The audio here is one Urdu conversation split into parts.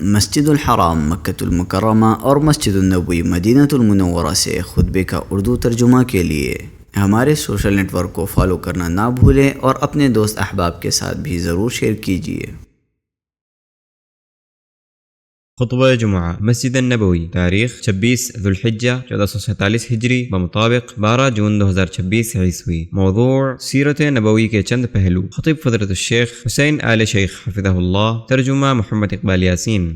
مسجد الحرام مکۃ المکرمہ اور مسجد النبوی مدینہ المنورہ سے خطبے کا اردو ترجمہ کے لیے ہمارے سوشل نیٹ ورک کو فالو کرنا نہ بھولیں اور اپنے دوست احباب کے ساتھ بھی ضرور شیئر کیجیے۔ خطبہ جمعہ مسجد النبوی، تاریخ 26 ذوالحجہ 1447 ہجری بمطابق 12 جون 2026 عیسوی۔ موضوع سیرت نبوی کے چند پہلو۔ خطیب فضیلت الشیخ حسین آل شیخ حفظہ اللہ، ترجمہ محمد اقبال یاسین۔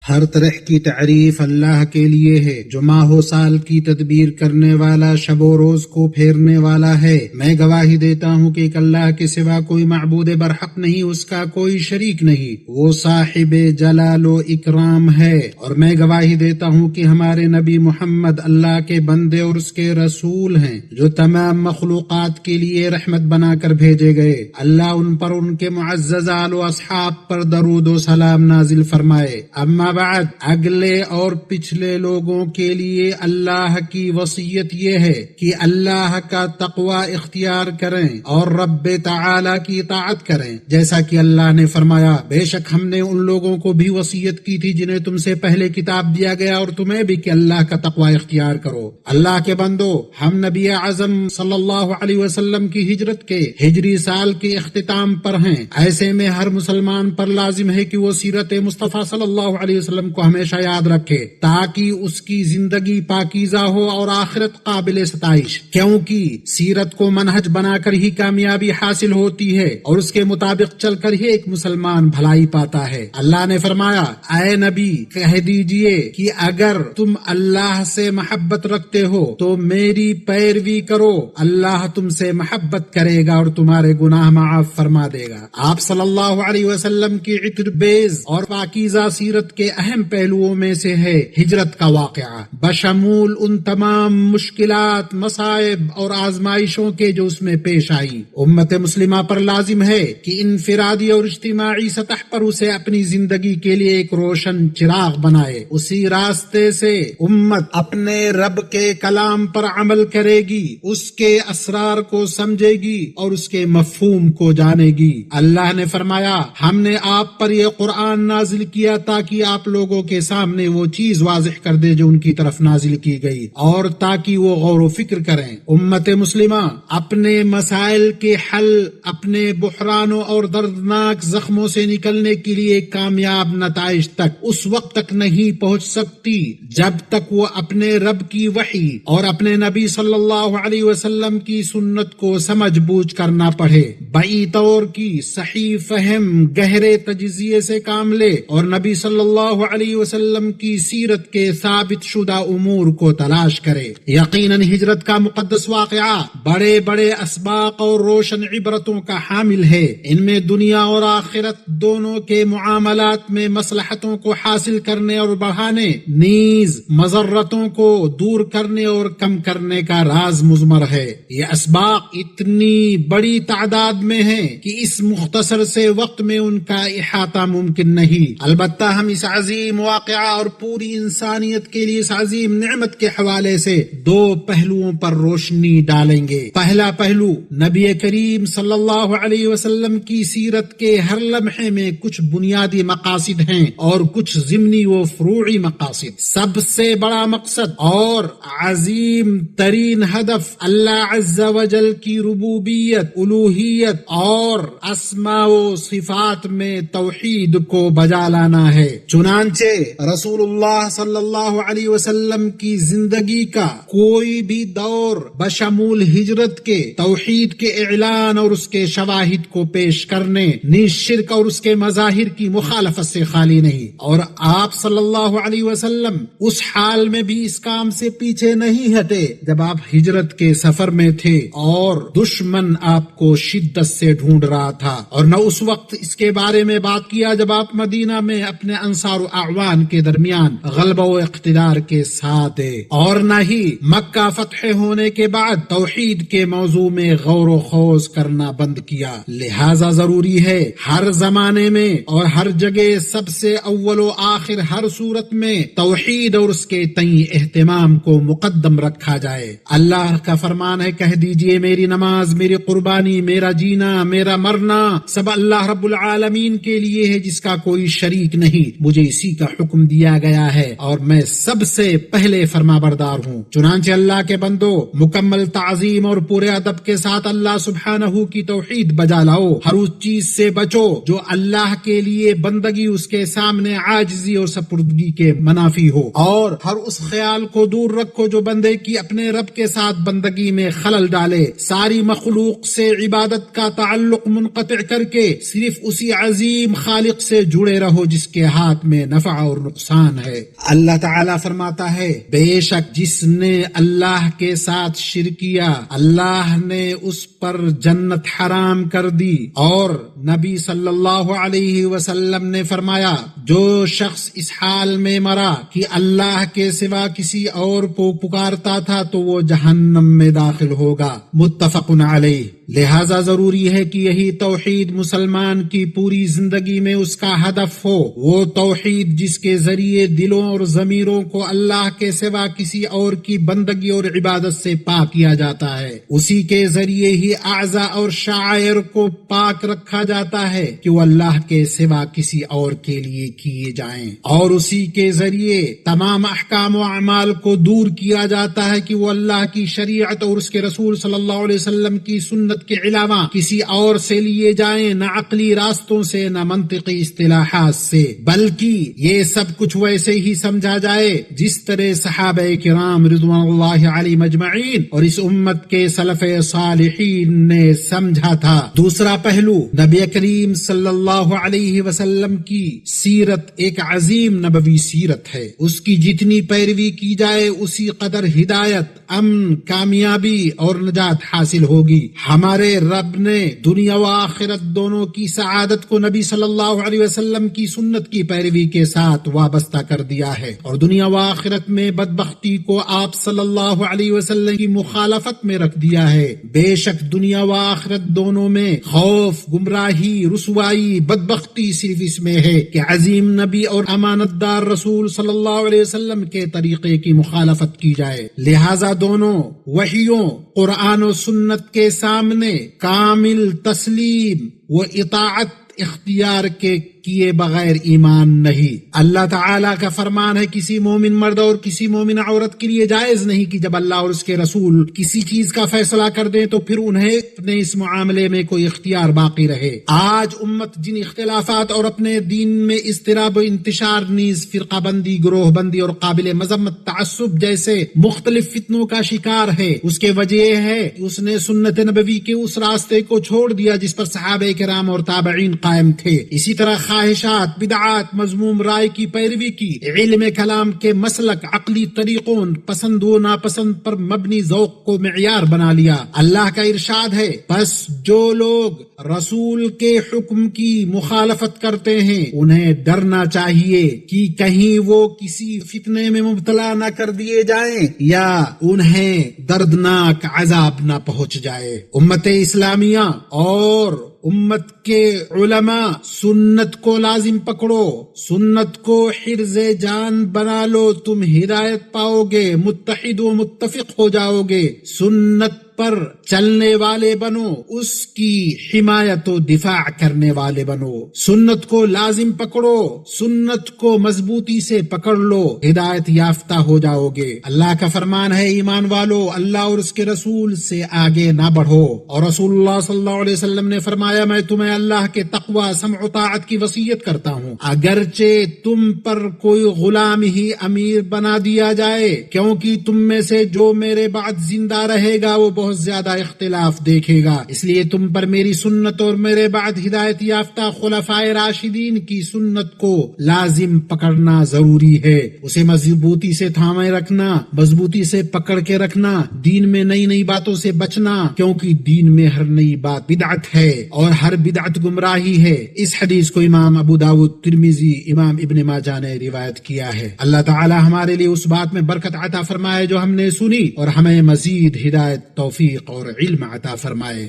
ہر طرح کی تعریف اللہ کے لیے ہے جو ماہ و سال کی تدبیر کرنے والا، شب و روز کو پھیرنے والا ہے۔ میں گواہی دیتا ہوں کہ ایک اللہ کے سوا کوئی معبود برحق نہیں، اس کا کوئی شریک نہیں، وہ صاحب جلال و اکرام ہے۔ اور میں گواہی دیتا ہوں کہ ہمارے نبی محمد اللہ کے بندے اور اس کے رسول ہیں، جو تمام مخلوقات کے لیے رحمت بنا کر بھیجے گئے۔ اللہ ان پر، ان کے معزز آل و اصحاب پر درود و سلام نازل فرمائے۔ اما بعد، اگلے اور پچھلے لوگوں کے لیے اللہ کی وصیت یہ ہے کہ اللہ کا تقوی اختیار کریں اور رب تعالی کی اطاعت کریں، جیسا کہ اللہ نے فرمایا، بے شک ہم نے ان لوگوں کو بھی وصیت کی تھی جنہیں تم سے پہلے کتاب دیا گیا اور تمہیں بھی، کہ اللہ کا تقوی اختیار کرو۔ اللہ کے بندو، ہم نبی اعظم صلی اللہ علیہ وسلم کی ہجرت کے ہجری سال کے اختتام پر ہیں۔ ایسے میں ہر مسلمان پر لازم ہے کہ وہ سیرت مصطفیٰ صلی اللہ علیہ وسلم کو ہمیشہ یاد رکھے، تاکہ اس کی زندگی پاکیزہ ہو اور آخرت قابل ستائش، کیونکہ سیرت کو منہج بنا کر ہی کامیابی حاصل ہوتی ہے اور اس کے مطابق چل کر ہی ایک مسلمان بھلائی پاتا ہے۔ اللہ نے فرمایا، اے نبی کہہ دیجئے کہ اگر تم اللہ سے محبت رکھتے ہو تو میری پیروی کرو، اللہ تم سے محبت کرے گا اور تمہارے گناہ معاف فرما دے گا۔ آپ صلی اللہ علیہ وسلم کی عطر بیز اور پاکیزہ سیرت کے اہم پہلوؤں میں سے ہے ہجرت کا واقعہ، بشمول ان تمام مشکلات، مصائب اور آزمائشوں کے جو اس میں پیش آئی۔ امت مسلمہ پر لازم ہے کہ انفرادی اور اجتماعی سطح پر اسے اپنی زندگی کے لیے ایک روشن چراغ بنائے۔ اسی راستے سے امت اپنے رب کے کلام پر عمل کرے گی، اس کے اسرار کو سمجھے گی اور اس کے مفہوم کو جانے گی۔ اللہ نے فرمایا، ہم نے آپ پر یہ قرآن نازل کیا تاکہ آپ لوگوں کے سامنے وہ چیز واضح کر دے جو ان کی طرف نازل کی گئی، اور تاکہ وہ غور و فکر کریں۔ امت مسلمہ اپنے مسائل کے حل، اپنے بحرانوں اور دردناک زخموں سے نکلنے کے لیے کامیاب نتائج تک اس وقت تک نہیں پہنچ سکتی جب تک وہ اپنے رب کی وحی اور اپنے نبی صلی اللہ علیہ وسلم کی سنت کو سمجھ بوجھ کر نہ پڑھے، بعی طور کی صحیح فہم، گہرے تجزیے سے کام لے اور نبی صلی اللہ علیہ وسلم کی سیرت کے ثابت شدہ امور کو تلاش کرے۔ یقیناً ہجرت کا مقدس واقعہ بڑے بڑے اسباق اور روشن عبرتوں کا حامل ہے۔ ان میں دنیا اور آخرت دونوں کے معاملات میں مصلحتوں کو حاصل کرنے اور بڑھانے، نیز مضرتوں کو دور کرنے اور کم کرنے کا راز مضمر ہے۔ یہ اسباق اتنی بڑی تعداد میں ہیں کہ اس مختصر سے وقت میں ان کا احاطہ ممکن نہیں۔ البتہ ہم اس عظیم واقعہ اور پوری انسانیت کے لیے اس عظیم نعمت کے حوالے سے دو پہلوؤں پر روشنی ڈالیں گے۔ پہلا پہلو، نبی کریم صلی اللہ علیہ وسلم کی سیرت کے ہر لمحے میں کچھ بنیادی مقاصد ہیں اور کچھ ضمنی و فروعی مقاصد۔ سب سے بڑا مقصد اور عظیم ترین ہدف اللہ عز و جل کی ربوبیت، الوہیت اور اسماء و صفات میں توحید کو بجا لانا ہے۔ چنانچہ رسول اللہ صلی اللہ علیہ وسلم کی زندگی کا کوئی بھی دور بشمول ہجرت کے توحید کے اعلان اور اس کے شواہد کو پیش کرنے، نیز شرک اور اس کے مظاہر کی مخالفت سے خالی نہیں، اور آپ صلی اللہ علیہ وسلم اس حال میں بھی اس کام سے پیچھے نہیں ہٹے جب آپ ہجرت کے سفر میں تھے اور دشمن آپ کو شدت سے ڈھونڈ رہا تھا، اور نہ اس وقت اس کے بارے میں بات کیا جب آپ مدینہ میں اپنے انصار کفار و اعوان کے درمیان غلبہ و اقتدار کے ساتھ ہے، اور نہ ہی مکہ فتح ہونے کے بعد توحید کے موضوع میں غور و خوض کرنا بند کیا۔ لہذا ضروری ہے ہر زمانے میں اور ہر جگہ سب سے اول و آخر ہر صورت میں توحید اور اس کے تئیں اہتمام کو مقدم رکھا جائے۔ اللہ کا فرمان ہے، کہہ دیجئے میری نماز، میری قربانی، میرا جینا، میرا مرنا سب اللہ رب العالمین کے لیے ہے، جس کا کوئی شریک نہیں، مجھے اسی کا حکم دیا گیا ہے اور میں سب سے پہلے فرما بردار ہوں۔ چنانچہ اللہ کے بندو، مکمل تعظیم اور پورے ادب کے ساتھ اللہ سبحانہ کی توحید بجا لاؤ، ہر اس چیز سے بچو جو اللہ کے لیے بندگی اس کے سامنے عاجزی اور سپردگی کے منافی ہو، اور ہر اس خیال کو دور رکھو جو بندے کی اپنے رب کے ساتھ بندگی میں خلل ڈالے۔ ساری مخلوق سے عبادت کا تعلق منقطع کر کے صرف اسی عظیم خالق سے جڑے رہو جس کے ہاتھ میں نفع اور نقصان ہے۔ اللہ تعالیٰ فرماتا ہے، بے شک جس نے اللہ کے ساتھ شرک کیا اللہ نے اس پر جنت حرام کر دی، اور نبی صلی اللہ علیہ وسلم نے فرمایا، جو شخص اس حال میں مرا کہ اللہ کے سوا کسی اور کو پکارتا تھا تو وہ جہنم میں داخل ہوگا۔ متفق علیہ۔ لہذا ضروری ہے کہ یہی توحید مسلمان کی پوری زندگی میں اس کا ہدف ہو، وہ توحید جس کے ذریعے دلوں اور ضمیروں کو اللہ کے سوا کسی اور کی بندگی اور عبادت سے پاک کیا جاتا ہے۔ اسی کے ذریعے ہی اعضاء اور شعائر کو پاک رکھا جاتا ہے کہ وہ اللہ کے سوا کسی اور کے لیے کیے جائیں، اور اسی کے ذریعے تمام احکام و اعمال کو دور کیا جاتا ہے کہ وہ اللہ کی شریعت اور اس کے رسول صلی اللہ علیہ وسلم کی سنت کے علاوہ کسی اور سے لیے جائیں، نہ عقلی راستوں سے نہ منطقی اصطلاحات سے، بلکہ یہ سب کچھ ویسے ہی سمجھا جائے جس طرح صحابہ کرام رضوان اللہ علیہم اجمعین اور اس امت کے سلف صالحین نے سمجھا تھا۔ دوسرا پہلو، نبی کریم صلی اللہ علیہ وسلم کی سیرت ایک عظیم نبوی سیرت ہے، اس کی جتنی پیروی کی جائے اسی قدر ہدایت، امن، کامیابی اور نجات حاصل ہوگی۔ ہمارے رب نے دنیا و آخرت دونوں کی سعادت کو نبی صلی اللہ علیہ وسلم کی سنت کی پیروی کے ساتھ وابستہ کر دیا ہے، اور دنیا و آخرت میں بدبختی کو آپ صلی اللہ علیہ وسلم کی مخالفت میں رکھ دیا ہے۔ بے شک دنیا و آخرت دونوں میں خوف، گمراہی، رسوائی، بدبختی صرف اس میں ہے کہ عظیم نبی اور امانت دار رسول صلی اللہ علیہ وسلم کے طریقے کی مخالفت کی جائے۔ لہذا دونوں وحیوں، قرآن و سنت کے سامنے کامل تسلیم و اطاعت اختیار کے کیے بغیر ایمان نہیں۔ اللہ تعالیٰ کا فرمان ہے، کسی مومن مرد اور کسی مومن عورت کے لیے جائز نہیں کہ جب اللہ اور اس کے رسول کسی چیز کا فیصلہ کر دیں تو پھر انہیں اپنے اس معاملے میں کوئی اختیار باقی رہے۔ آج امت جن اختلافات اور اپنے دین میں اضطراب و انتشار نیز فرقہ بندی، گروہ بندی اور قابل مذمت تعصب جیسے مختلف فتنوں کا شکار ہے، اس کے وجہ ہے اس نے سنت نبوی کے اس راستے کو چھوڑ دیا جس پر صحابہ کرام اور تابعین قائم تھے۔ اسی طرح خواہشات، بدعات، مذموم رائے کی پیروی کی، علم کلام کے مسلک، عقلی طریقوں، پسند و ناپسند پر مبنی ذوق کو معیار بنا لیا۔ اللہ کا ارشاد ہے، بس جو لوگ رسول کے حکم کی مخالفت کرتے ہیں انہیں ڈرنا چاہیے کہ کہیں وہ کسی فتنے میں مبتلا نہ کر دیے جائیں یا انہیں دردناک عذاب نہ پہنچ جائے۔ امت اسلامیہ اور امت کے علماء سنت کو لازم پکڑو، سنت کو حرز جان بنا لو، تم ہدایت پاؤ گے، متحد و متفق ہو جاؤ گے۔ سنت پر چلنے والے بنو، اس کی حمایت و دفاع کرنے والے بنو۔ سنت کو لازم پکڑو، سنت کو مضبوطی سے پکڑ لو، ہدایت یافتہ ہو جاؤ گے۔ اللہ کا فرمان ہے، ایمان والو اللہ اور اس کے رسول سے آگے نہ بڑھو، اور رسول اللہ صلی اللہ علیہ وسلم نے فرمایا، میں تمہیں اللہ کے تقوی، سمع و طاعت کی وصیت کرتا ہوں، اگرچہ تم پر کوئی غلام ہی امیر بنا دیا جائے، کیونکہ تم میں سے جو میرے بعد زندہ رہے گا وہ بہت بہت زیادہ اختلاف دیکھے گا، اس لیے تم پر میری سنت اور میرے بعد ہدایت یافتہ خلفائے راشدین کی سنت کو لازم پکڑنا ضروری ہے، اسے مضبوطی سے تھامے رکھنا، مضبوطی سے پکڑ کے رکھنا، دین میں نئی نئی باتوں سے بچنا، کیونکہ دین میں ہر نئی بات بدعت ہے اور ہر بدعت گمراہی ہے۔ اس حدیث کو امام ابو داؤد، ترمذی، امام ابن ماجہ نے روایت کیا ہے۔ اللہ تعالی ہمارے لیے اس بات میں برکت عطا فرمائے جو ہم نے سنی، اور ہمیں مزید ہدایت، توفیق اور علم عطا فرمائے۔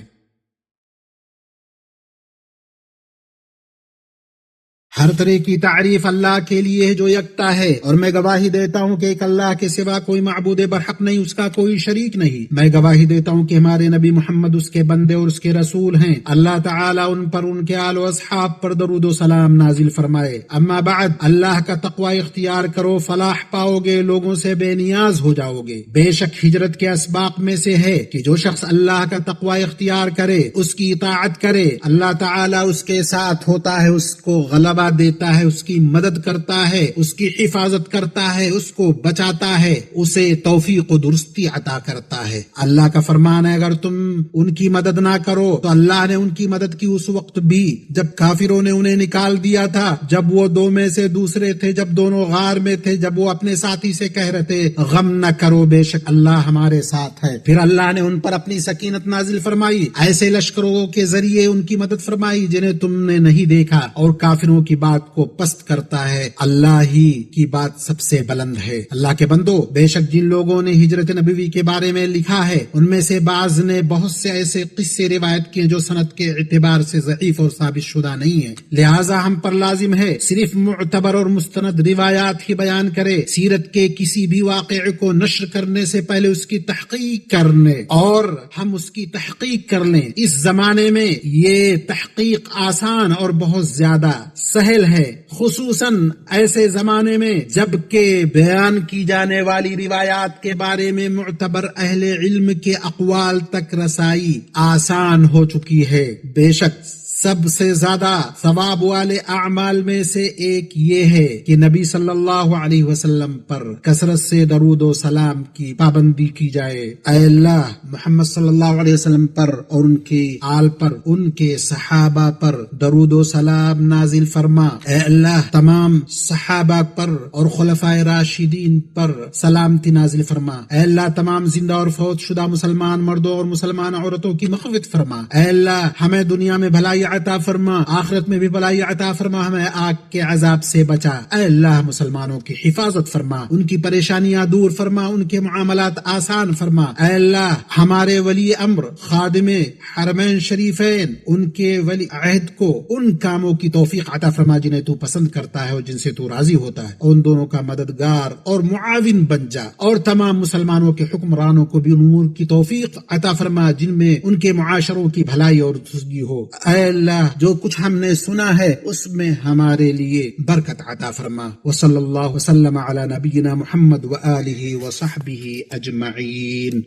ہر طرح کی تعریف اللہ کے لیے ہے جو یکتا ہے، اور میں گواہی دیتا ہوں کہ ایک اللہ کے سوا کوئی معبود برحق نہیں، اس کا کوئی شریک نہیں۔ میں گواہی دیتا ہوں کہ ہمارے نبی محمد اس کے بندے اور اس کے رسول ہیں۔ اللہ تعالیٰ ان پر، ان کے آل و اصحاب پر درود و سلام نازل فرمائے۔ اما بعد، اللہ کا تقوی اختیار کرو، فلاح پاؤ گے، لوگوں سے بے نیاز ہو جاؤ گے۔ بے شک ہجرت کے اسباق میں سے ہے کہ جو شخص اللہ کا تقوی اختیار کرے، اس کی اطاعت کرے، اللہ تعالیٰ اس کے ساتھ ہوتا ہے، اس کو غلبہ دیتا ہے، اس کی مدد کرتا ہے، اس کی حفاظت کرتا ہے، اس کو بچاتا ہے، اسے توفیق و درستی عطا کرتا ہے۔ اللہ کا فرمان ہے اگر تم ان کی مدد نہ کرو تو اللہ نے ان کی مدد کی اس وقت بھی جب کافروں نے انہیں نکال دیا تھا، جب وہ دو میں سے دوسرے تھے، جب دونوں غار میں تھے، جب وہ اپنے ساتھی سے کہہ رہے تھے غم نہ کرو، بے شک اللہ ہمارے ساتھ ہے۔ پھر اللہ نے ان پر اپنی سکینت نازل فرمائی، ایسے لشکروں کے ذریعے ان کی مدد فرمائی جنہیں تم نے نہیں دیکھا، اور کافروں کی بات کو پست کرتا ہے، اللہ ہی کی بات سب سے بلند ہے۔ اللہ کے بندو، بے شک جن لوگوں نے ہجرت نبوی کے بارے میں لکھا ہے ان میں سے بعض نے بہت سے ایسے قصے روایت کیے جو سند کے اعتبار سے ضعیف اور ثابت شدہ نہیں ہیں، لہٰذا ہم پر لازم ہے صرف معتبر اور مستند روایات ہی بیان کرے، سیرت کے کسی بھی واقعے کو نشر کرنے سے پہلے اس کی تحقیق کرنے، اور ہم اس کی تحقیق کر لیں۔ اس زمانے میں یہ تحقیق آسان اور بہت زیادہ سہل ہے، خصوصاً ایسے زمانے میں جب کہ بیان کی جانے والی روایات کے بارے میں معتبر اہل علم کے اقوال تک رسائی آسان ہو چکی ہے۔ بے شک سب سے زیادہ ثواب والے اعمال میں سے ایک یہ ہے کہ نبی صلی اللہ علیہ وسلم پر کثرت سے درود و سلام کی پابندی کی جائے۔ اے اللہ، محمد صلی اللہ علیہ وسلم پر اور ان کے آل پر، ان کے صحابہ پر درود و سلام نازل فرما۔ اے اللہ، تمام صحابہ پر اور خلفائے راشدین پر سلامتی نازل فرما۔ اے اللہ، تمام زندہ اور فوت شدہ مسلمان مردوں اور مسلمان عورتوں کی مغفرت فرما۔ اے اللہ، ہمیں دنیا میں بھلائی عطا فرما، آخرت میں بھی بھلائی عطا فرما، ہمیں آگ کے عذاب سے بچا۔ اے اللہ، مسلمانوں کی حفاظت فرما، ان کی پریشانیاں دور فرما، ان کے معاملات آسان فرما۔ اے اللہ، ہمارے ولی امر خادم حرمین شریفین، ان کے ولی عہد کو ان کاموں کی توفیق عطا فرما جنہیں تو پسند کرتا ہے اور جن سے تو راضی ہوتا ہے، اور ان دونوں کا مددگار اور معاون بن جا، اور تمام مسلمانوں کے حکمرانوں کو بھی امور کی توفیق عطا فرما جن میں ان کے معاشروں کی بھلائی اور درستگی ہو۔ اے اللہ، جو کچھ ہم نے سنا ہے اس میں ہمارے لیے برکت عطا فرما۔ وصلی اللہ وسلم علی نبینا محمد وآلہ وصحبہ اجمعین۔